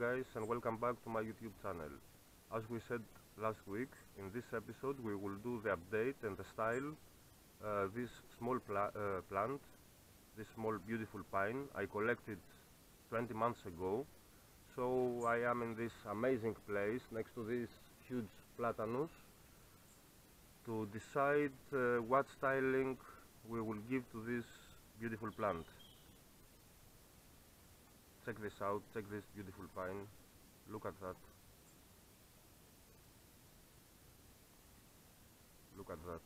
guys, and welcome back to my YouTube channel. As we said last week, in this episode we will do the update and the style this small plant, this small beautiful pine I collected 20 months ago. So I am in this amazing place next to this huge Platanus to decide what styling we will give to this beautiful plant. Check this out, check this beautiful pine, look at that. Look at that.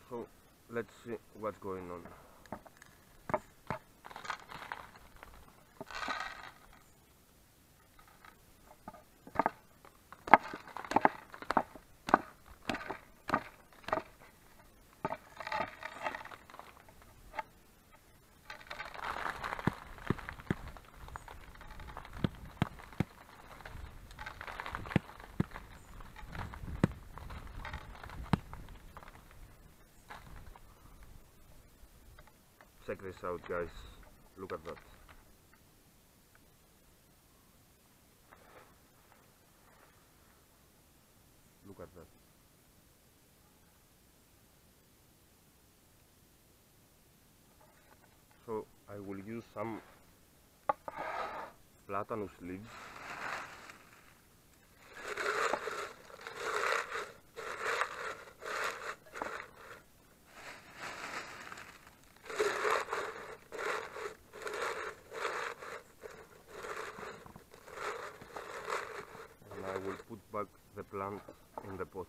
So let's see what's going on. Check this out, guys, look at that. Look at that. So I will use some Platanus leaves. I will put back the plant in the pot.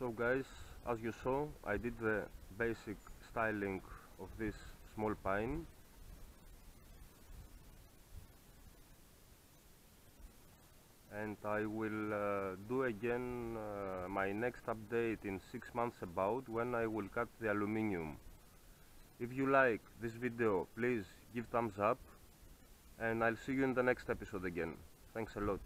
So guys, as you saw, I did the basic styling of this small pine. And I will do again my next update in 6 months about when I will cut the aluminium. If you like this video, please give thumbs up, and I'll see you in the next episode again. Thanks a lot.